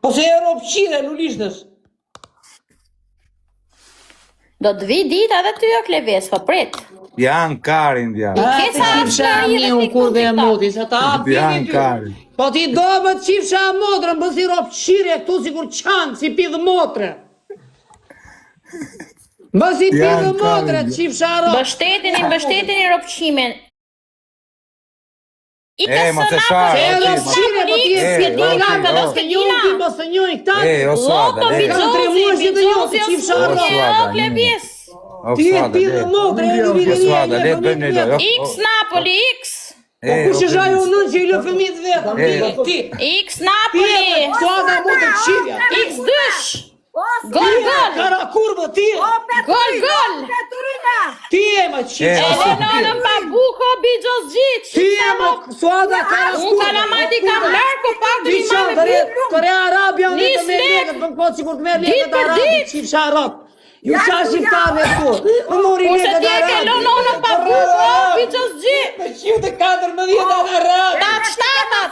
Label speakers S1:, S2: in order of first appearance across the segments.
S1: Ose e ropqire, lulishtës.
S2: Do të vi dita dhe ty o Kleves, po prit.
S3: Janë karin dja.
S1: Të qifsha mi unë kur dhe e moti, se ta
S3: Janë karin.
S1: Po ti do më të qifsha motrën, bë si ropqire këtu si kur qanë, si pidhë motre. Bë si pidhë motre, të qifsha ropë.
S2: Bështetini ropqimin.
S3: Mos e shara.
S1: E ropqire, po ti e s'kedina, ka do s'ke njën ti, mos të njën i këta.
S3: O suada, le.
S2: O Kleves.
S1: Ti e pidhë motre, e di vini
S3: Suada, le të bëjmë një lojë.
S2: X Napoli, X.
S1: Po kush e shaj unë që i lë fëmijët vetëm, ti.
S2: X Napoli.
S1: Suada motre qivja.
S2: X dysh. Gol.
S1: Kara kurvë, ti.
S2: Gol.
S1: Ti e më qivja.
S2: Elenonën pa buko bijos gjiq.
S1: Ti e më suada kara
S2: Unë kalamajti kam lërë, po pak të
S1: Ti
S2: një me
S1: Kore Arabia në të me lekët, për po që kur të me lekët Arabit, qifsha Arab. Ju qa shqiptarve këtu. Më mori
S2: Kurse
S1: lekët
S2: ti e ke
S1: Arabit.
S2: lononën pa buko, bijos gjiq.
S1: Me qiu të 14 Arab.
S2: Shtatat.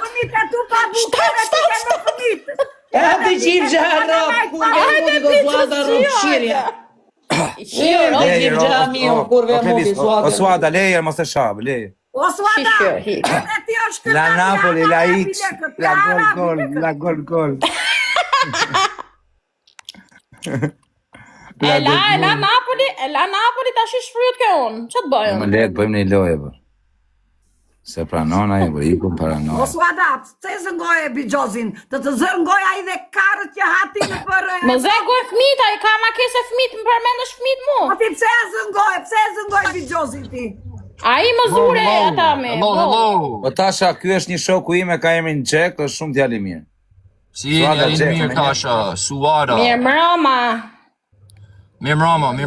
S1: E ti qifsha Arab, kur me modi do suada ropshirja. Shirë, ti qifsha mi, kur me modi suada.
S3: O suada, leje, mos e shabë, leje.
S4: O suada, edhe ti është
S3: La Napoli, la X, la gol.
S2: E la Napoli ta shishfryt ke unë. Që të bëjmë?
S3: Më le të bëjmë një lojë, bë. Se pranon ai, bë, ikum para
S4: O
S3: noi.
S4: suada, pse zëngoj e bijozin? Të zëngoj ai dhe karët që hati në për...
S2: Më zëngoj fmita, i ka ma kese fmit, më përmendesh fmit mu.
S4: Po ti pse e zëngoj bijozin ti?
S2: A i më zure ata me.
S3: Po Tasha, ky është një shoku ime, ka emrin Jack, është shumë djalë i mirë.
S5: Si jeni, jeni mirë Tasha, Suada.
S2: Mirë mrama.
S5: Mirë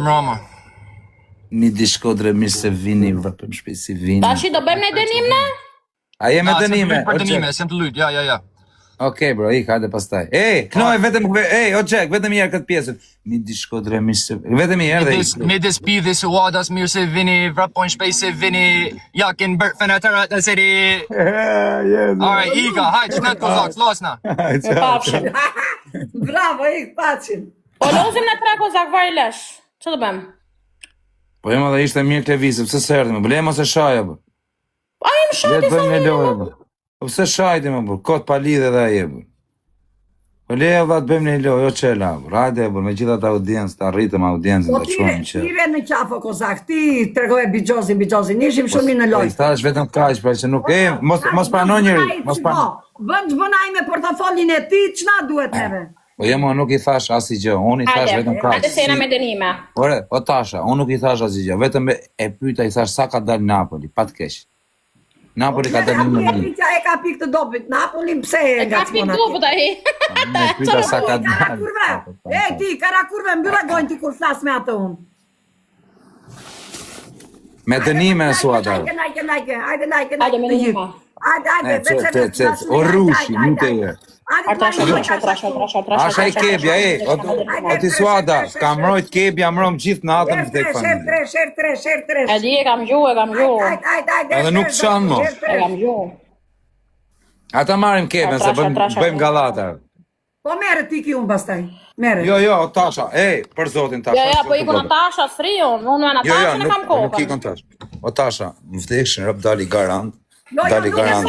S5: mrama.
S3: Mi di shkodre mirë se vini, vëpëm shpesi vini.
S2: Tashi do bëjmë ne dënim ne?
S3: A je me dënime?
S5: Për dënime, sem të lujt, ja.
S3: Okej, bro, ik, hajde pastaj. Knoj, vetëm, o Jack, vetëm i herë këtë pjesën. Mi di shkodre mirë se... Vetëm i herë dhe ik.
S5: Me despithi dhe Suadas mirë se vini, vrapon shpejt se vini, jakin bërë fenatërat në seri. Alright, Iga, hajt, shnet kozak, slosna.
S2: Papshim.
S4: Bravo, ik, pacim.
S2: Po lozim në 3 kozak vari lesh. Që të bëjmë?
S3: Po jema dhe ishte mirë Klevisi, pëse sërdi më, bële mos e shaja, bë.
S2: A i më
S3: Le
S2: shati
S3: të
S2: sa
S3: bëjmë një
S2: një.
S3: lojë, bë. Po pëse shajti më, bë, kot pa lidhe dhe aje, bë. Po le e të bëjmë një lojë, o qela, bë. Rajde, bë, me gjithat audiencë, të arritëm audiencën
S4: Po
S3: të
S4: ti
S3: quamë që.
S4: ve në qafo kozak, ti tregoj bijozin, ishim shumë në lojë.
S3: Ta është vetëm kaq, pra që nuk mos pranon njëri, mos pranon.
S4: Vënd bënaj me portafolin e ti, qëna duhet neve?
S3: Po jema nuk i thash asnjë gjë, unë i thash vetëm kaq.
S2: Hajde se jena me dënime.
S3: Ore, o Tasha, unë nuk i thash asnjë gjë, vetëm e pyeta i thash sa ka dal Napoli, pa të keq. Napoli ka dalë në një.
S4: E ka pik të dobit, Napolin pse e nga
S2: Ka pik dubët a i.
S3: Me pyeta sa ka dalë.
S4: E ti, karakurve, mbyra gojnë ti kur flas me atë unë.
S3: Me dënime e suada.
S4: Hajde,
S2: Hajde me dënime.
S4: Hajde,
S3: O rushi, nuk e je. Asha i kebja, o ti suada, ka mrojt kebja, mrojmë gjithë natën në vdek familje.
S4: Sher 3.
S2: E di e kam gju.
S3: Edhe nuk të shanë mo.
S2: E kam gju.
S3: Ata marim kebja, se bëjmë galata.
S4: Po mere ti ki unë bastaj, mere.
S3: Jo, Tasha, për zotin Tasha.
S2: Ja, po ikon Natasha, sriun. Unë me Natasha në kam
S3: nuk
S2: kokën.
S3: ikon Tasha. O Tasha, më vdekshin rëp dali garant.
S4: Jo,
S3: Dali garant.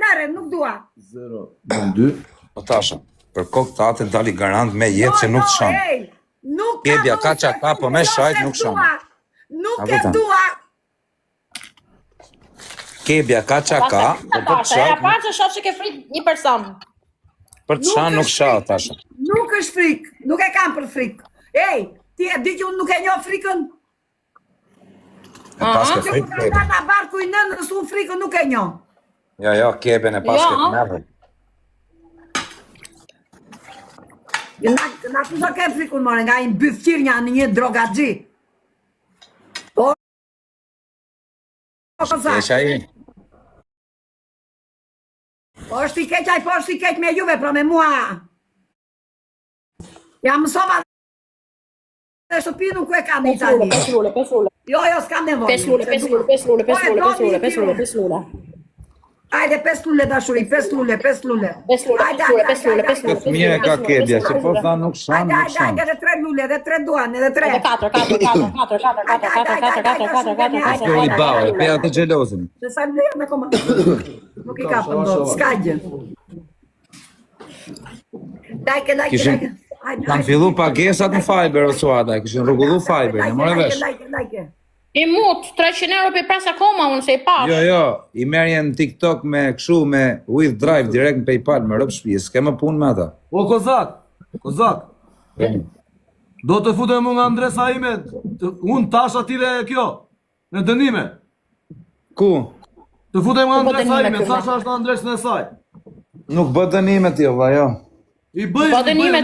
S4: nare, nuk dua.
S3: 0-2. O Tasha, për kokë të atë dali garant me jetë që nuk të shanë. Kebja ka qa ka, po me shajt nuk shanë.
S4: Nuk e dua.
S3: Kebja ka qa ka, po për të
S2: Natasha, era
S3: shajt,
S2: pa që shof që ke frit një person.
S3: për të shanë nuk shanë, Tasha.
S4: Nuk është frik, nuk e kam për frik. Ti e di që unë nuk e njoh frikën?
S3: E pas ke
S4: Që
S3: frit
S4: unë ka
S3: kebja.
S4: nga barku i nënës, unë frikën nuk e njoh.
S3: Jo, kebjen e pas ke të merë.
S4: Na ku do ke frikun more, nga i mbyfqir një drogaxhi. Po,
S3: Keqa i.
S4: po është i keq, po është i keq me juve, pra me mua. Ja mësova dhe shtëpinë ku e kam në Itali.
S2: Pesule.
S4: Jo, s'kam nevojë.
S2: Pesule.
S4: Hajde, 5 lule dashuri, 5 lule.
S2: 5 lule.
S3: Fëmija ka kedja, që po tha nuk shanë, nuk shanë.
S4: Hajde, edhe 3 lule, edhe 3 duan, edhe 3.
S2: Edhe 4.
S3: Kjo I bau, e peja të gjelozin.
S4: Se sa më me koma. Nuk I kapën do, s'ka gjë. Like.
S3: Kanë fillu pagesat në Fiber o Suada, kishin rrugullu Fiber, në more vesh.
S4: Like.
S2: I mut, 300 euro për pres akoma, unë se I pash.
S3: Jo, I merjen TikTok me këshu, me with drive direkt në PayPal, me rëpë shpijë, s'ke më punë me ata.
S6: O, Kozak, do të futem mu nga ndresa ime, unë tash ati dhe kjo, në dënime.
S3: Ku?
S6: Të futem nga ndresa ime, tash është në ndresën e saj.
S3: Nuk bë dënime ti, vla, jo.
S6: I bëj dënime.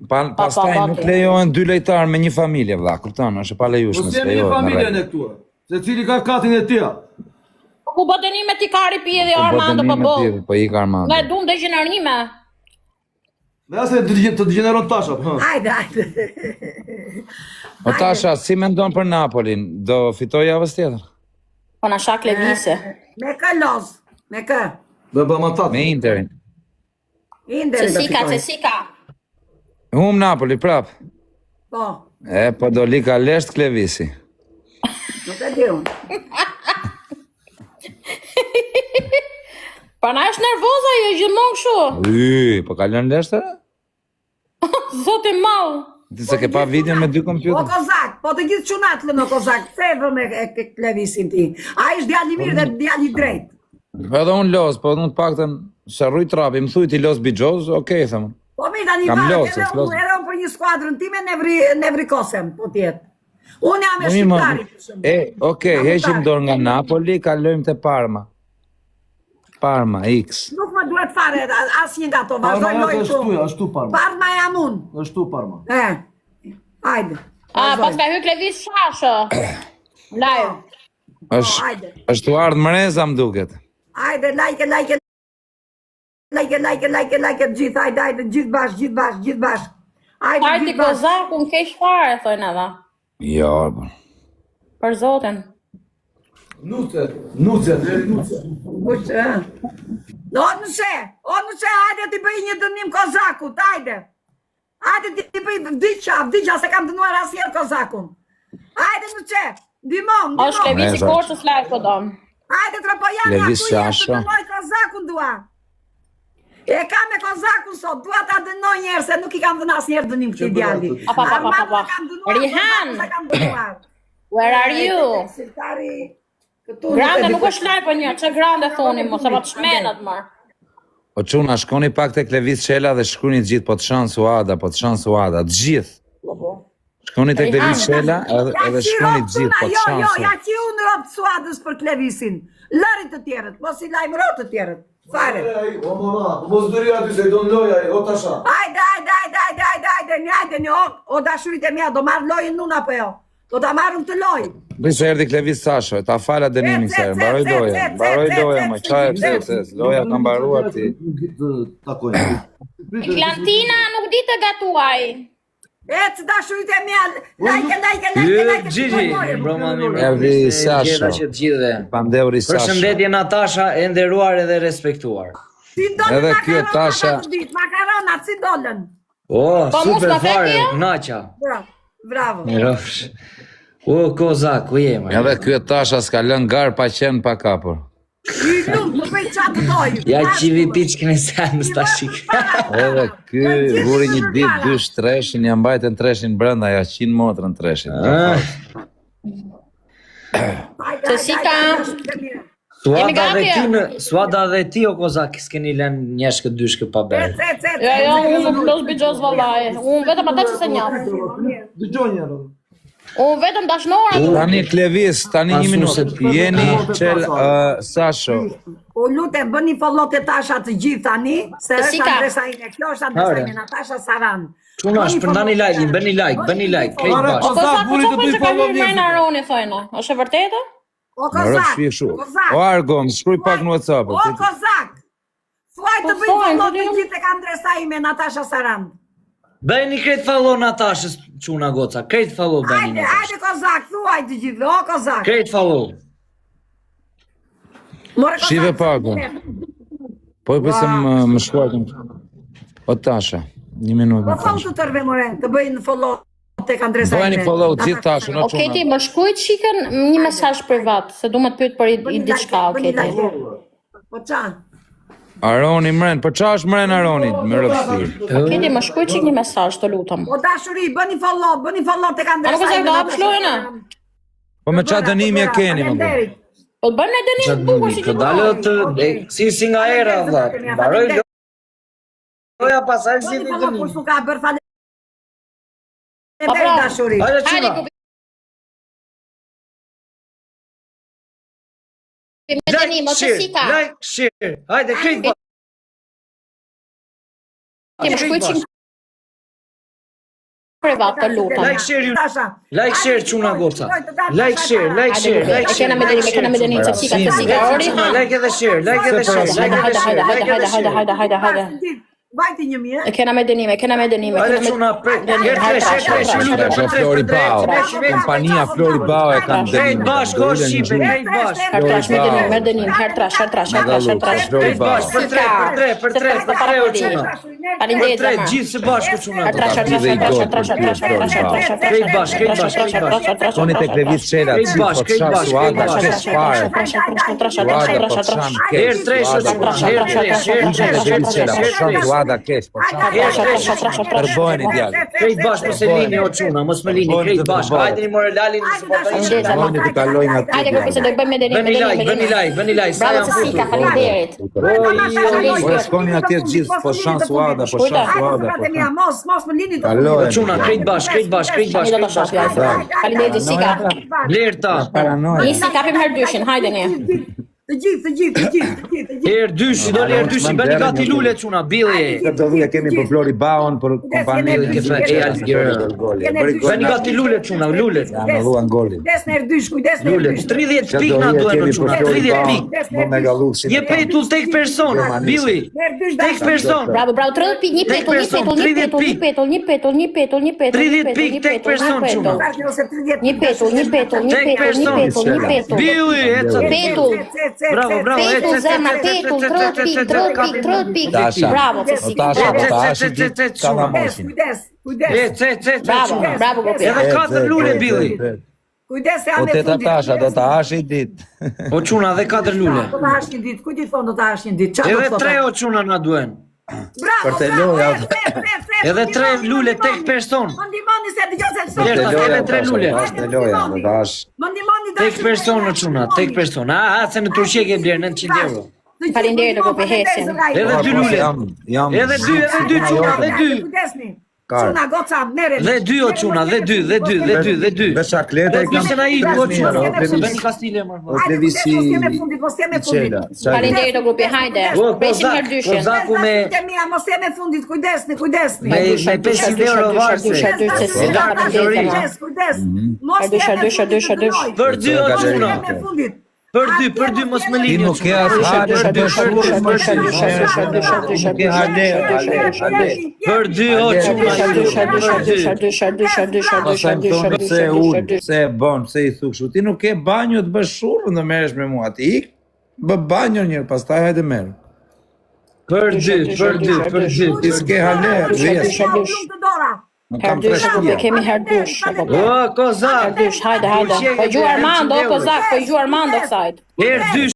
S3: Pastaj nuk lejohen 2 lejtarë me një familje, vla, kupton, është pa lejushme,
S6: Po si një familje në këtua, se cili ka katin e tia.
S2: Ku bëdënime ti kari pije dhe Armando për bo.
S3: Po I ka Armando.
S2: Nga dum dhe gjenernime.
S6: Dhe asë të dëgjeneron Tasha.
S4: Hajde.
S3: O Tasha, si mendon për Napolin, do fitoj javës tjetër?
S2: Po na shak levise.
S4: Me kë loz, me kë?
S6: Dhe bëma tatë.
S3: Me Interin.
S4: Inderi do fitoj.
S2: Cesika.
S3: Hum Napoli, prap.
S4: Po,
S3: Po do lika lesht Klevisi.
S4: nuk e di unë.
S2: Pa na është nervoza jo gjithmonë kështu.
S3: Po ka lënë lesht,
S2: Zoti mall.
S3: Ti se ke pa video me 2
S4: O
S3: kompjuter?
S4: Kozak, po të gjithë qunat lënë o Kozak, fevë me Klevisin ti. A ishtë djali mirë dhe djali drejt.
S3: Edhe unë los, po unë të paktën sharruj trapi, më thuj ti los Bijoz, okej, thëmë.
S4: Po mi tani
S3: Kam
S4: varet
S3: losë,
S4: edhe
S3: s'losë.
S4: unë për një skuadrën time nevri kosem, po tjetë. Unë jam e shqiptari.
S3: Okej, heqim dorë nga Napoli, kalojmë te Parma. Parma, X.
S4: Nuk më duhet fare asnjë nga to,
S6: Parma
S4: vazhdoj lojë
S6: është
S4: tu.
S6: ashtu Parma.
S4: Parma jam unë.
S6: Ashtu Parma.
S4: Hajde.
S2: Pas ka hyr Klevis shashë. Live.
S4: Hajde.
S3: Është u ardhë mreza më duket.
S4: Hajde, like, gjithë, hajde, gjithë bash. Hajde,
S2: Parti
S4: gjithë bash.
S2: Kozakun keq fare thonë edhe.
S3: Jo, po.
S2: Për zotin.
S6: Nuce.
S4: Kushtë, O nëse, hajde ti bëj një dënim Kozakut, hajde. Hajde ti bëj vdiqa, se kam dënuar asjerë Kozakun. Hajde nëse, dimon.
S2: Është Klevisi Korçës live po don.
S4: Hajde Tropojani,
S3: Levis
S4: atu jetë
S3: Shasha.
S4: të dënoj Kozakun dua. E ka me Kozakun sot, dua ta dënoj njerë, se nuk I kam dënë asë njerë dënim këti djali.
S2: Pa.
S4: Armando kam dënuar,
S2: Rihan.
S4: Kozakun se kam dënuar.
S2: Where are you?
S4: Sirkari, këtu
S2: Grande nuk është live për një, që grande thoni mo, se ma të shmenat mërë.
S3: O quna, shkoni pak te Klevis Qela dhe shkruni të gjithë, po të shanë Suada, të gjithë. Shkoni te Klevis Qela edhe shkruni të gjithë, po të shanë
S4: Jo,
S3: Suada.
S4: ja që unë ropë Suadës për Klevisin. Lërit të tjerët, mos I lajmëro të tjerët. Fare.
S6: O mama, mos dëri aty se do në loja, o Tasha.
S4: Hajde, o dashurit e mja, do marrë lojën nun apo jo? Do ta marrëm të lojë.
S3: Bëjse erdi Klevis Sasho, ta fala dënimin se, baroj loja, më qaj, loja ka mbaruar ti.
S2: Atlantina nuk di të gatuaj.
S4: Ecë dashurit e mja, like.
S7: Gigi, broma mirë.
S3: Erdi Sasho,
S7: Gjeta që të gjithëve.
S3: Pandeuri Sasho.
S7: Përshëndetje Natasha, e nderuar edhe respektuar.
S4: Si dolën
S3: Edhe kjo Tasha.
S4: Makaronat, si dolën.
S7: Oh,
S2: Po, mos
S7: super
S2: ka
S7: fare,
S2: fekje?
S7: Naqa.
S4: Bravo.
S7: Mirofsh. O, Kozak, ku jema?
S3: Edhe kjo Tasha s'ka lën garë pa qenë pa kapur.
S4: I lumë, të bëj qatë dojë.
S7: Ja qivi piçkën e semës ta shik.
S3: Edhe ky vuri një ditë 2 treshin, ja mbajtën treshin brenda, ja 100 motrën treshin.
S7: Suada dhe ti, o Kozak, s'keni lënë njeshkë dyshkë pa berë.
S2: Jo, unë nuk los Bijoz vallaj. Unë vetëm ata që se njaf.
S6: Dëgjoj njërë.
S2: Unë vetëm dashnora.
S3: Tani Klevis, tani 1 minutë. Jeni qel Sasho.
S4: O lutem, bëni follow të Tasha të gjithë tani, se është
S2: Sika.
S4: adresa ime, kjo është adresa ime, Natasha Saran.
S7: Quna, shpërndani like, bëni like, krejt
S6: Ore,
S7: bashkë.
S6: Kozak,
S2: Po
S6: buri
S2: sa
S6: të
S2: po
S6: bëj
S2: që ka
S6: follow
S2: hyrë
S6: njërë.
S2: Marina Roni thojnë. Është e vërtetë?
S4: O
S3: Më rëpë
S4: Kozak,
S3: shpik shu.
S4: Kozak,
S3: O Argo, më shkruj pak në WhatsApp.
S4: o Kozak, thuaj të
S2: Po,
S4: bëj
S2: thojnë,
S4: follow
S2: po,
S4: të
S2: di-
S4: gjithë e ka adresa ime, Natasha Saran.
S7: Bëni krejt follow Natashës, quna goca, krejt follow bëni Natashë.
S4: Hajde Kozak, thuaj të gjithë, o Kozak.
S7: Krejt follow.
S3: Shive pagu. Po e pëse më shkuajtëm. O Tasha, 1 minutë.
S4: Po falë të tërve, more, të bëjnë follow tek Andresa.
S3: Bëjni follow gjithë Tasha, në
S2: Okej, ti
S3: çuna.
S2: më shkruaj shikën një mesazh privat, se du më të pyet për i diçka, okej ti.
S4: Po qa?
S3: Aroni mren, po qa është mren Aroni? Më rëfësir.
S2: Okej, ti më shkruaj çik një mesazh, të lutem.
S4: Po dashuri, bëni follow tek Andresa.
S2: A nuk e ka Florina?
S3: Po me qa dënimi e keni, më bërë?
S2: Po bëjmë ne dënim të bukur si
S7: Të dalë të si nga era, vlla. Mbaroj loja pasaj si të
S4: Po
S7: dënim.
S4: su ka bërë falë.
S2: Po pra,
S4: Dashuri.
S7: Hajde
S2: hajde
S7: çuna.
S2: ku me dënim, ose si ka?
S7: Like, share. Hajde, krejt bashkë.
S2: Ti më shkruaj çik privat, të lutem.
S7: Like, share ju.
S4: Tasha.
S7: Like, share çuna goca. Like, share, like,
S2: Hajde,
S7: share,
S2: e
S7: like,
S2: kena me dënim, e kena me dënim, se si ka, se si ka. Ori, ha.
S7: Like edhe share, like edhe share, like edhe share, like edhe share.
S2: Hajde.
S4: Vajti një mirë.
S2: E kena me dënim, e kena me dënim, e
S7: Hajde
S2: kena me
S7: çuna, prej.
S3: Flori Bao. Kompania Flori Bao e kanë
S7: Krejt
S3: dënim.
S7: bashkë, o shqipe, krejt bashkë.
S2: Hertrash me dënim, me dënim, hertrash.
S7: Krejt bashkë, për tre, o çuna.
S2: Faleminderit
S7: Tre,
S2: zemër.
S7: gjithë së bashku çuna.
S2: Hertrash.
S7: Krejt bashkë.
S3: Koni tek Levis Çela,
S7: Krejt
S3: si po
S7: bashkë, krejt
S3: çan
S7: bashkë,
S3: suada,
S7: krejt bashkë.
S3: çes fare. Suada po çan
S7: Her
S3: kesh.
S7: tre,
S3: Suada po çan suada kesh, po çan. Përbojni djallë.
S7: Krejt bashkë, mos e lini o çuna, mos me lini, krejt bashkë. Hajde një more lalin në së
S3: Bëni të kalojnë aty.
S2: Hajde ku se do bëjmë me dënim,
S7: Bëni like, sa
S2: Bravo
S7: jam
S2: Cecika, faleminderit.
S3: Po e shkoni atje gjithë, po çan suada, po çan suada, po çan.
S4: Mos më lini të
S3: Kalojnë.
S7: Çuna, krejt bashkë.
S2: Tani do të shoh ja. Faleminderit Cecika.
S7: Lerta.
S3: Paranoja.
S2: Nisi kapim herë dyshin, hajde ne.
S4: Të gjithë.
S7: Her dyshi, doli her dyshi, bëni gati lule çuna, Billy.
S3: Këtë dhja kemi për Flori Baon, për kompaninë
S7: Ke thënë e Algjerë. Bëni gati lule çuna, lule.
S3: Ja në dhuan golin.
S4: Des në erdysh, kujdes në
S7: Lule,
S4: erdysh.
S7: 30 pikë na duhen o çuna, 30 pikë.
S3: Më me gallusin.
S7: Je petull tek person, Billy. Tek person.
S2: Bravo, 30 pikë, një petull.
S7: 30 pikë tek person çuna.
S2: Një petull.
S7: Billy, eca.
S2: Petull.
S7: Bravo,
S2: Petull, zemra, petull, 30 pikë.
S3: Tasha.
S2: Bravo,
S3: O
S2: Cecika.
S3: Tasha, po Tasha ditë ka në moshin.
S4: Kujdes.
S2: Bravo, gopi.
S7: Edhe 4 lule, Billy.
S4: Kujdes se
S3: O
S4: janë
S3: teta Tasha, do ta hash i ditë.
S7: O çuna, edhe 4 lule.
S4: Do ta hash një ditë. Ku ti thon do ta hash një ditë? Çfarë do
S7: Edhe
S4: të
S7: 3 o çuna na duhen.
S4: Bravo.
S3: Për të loja.
S7: Edhe 3 lule tek person.
S4: Më ndihmoni se dëgjoj se
S7: Lerta,
S3: Te loja,
S7: edhe 3
S3: Tasha,
S7: lule.
S3: hash te loja, do ta hash.
S4: Më ndihmoni
S7: Tek person o çuna, tek person. Se në Turqi ke bler 900 euro.
S2: Faleminderit gopi Hesin.
S7: Edhe 2 lule.
S3: Jam.
S7: Edhe 2 çuna, edhe 2.
S4: Kujdesni.
S3: Kar.
S4: Çuna goca merre.
S7: Dhe 2 o çuna, dhe 2.
S3: Besha klete
S7: Dhe se na i o çuna.
S3: Levis.
S7: Bëni kastile më.
S3: O Levisi
S4: Mos jemi fundit.
S3: Çela.
S2: Faleminderit gopi, hajde. Presim herë dyshin.
S7: Kozaku me
S4: Mos jemi fundit. Kujdesni.
S7: me 500 euro varse.
S4: Kujdes. Mos jemi
S7: Për 2 o çuna. Për 2 mos më
S3: Ti
S7: lini o
S3: nuk ke
S7: çuna.
S3: as hajde të shurë për Nuk ke hale.
S7: Për 2 o çuna.
S3: Ose më thonë pse unë, pse e bën, pse i thukshu. Ti nuk ke banjo të bësh shurën dhe merresh me mua. Ti ik, bë banjo njërë, pastaj hajde merë.
S7: Për 2.
S3: Ti s'ke hale, vjes. Nuk kam
S2: Herë dysh, gopi,
S3: trashje.
S2: kemi herë dysh.
S7: O kozak.
S2: Herë dysh, hajde. Po gju Armando, kozak, po gju Armando kësajt.
S7: Her 2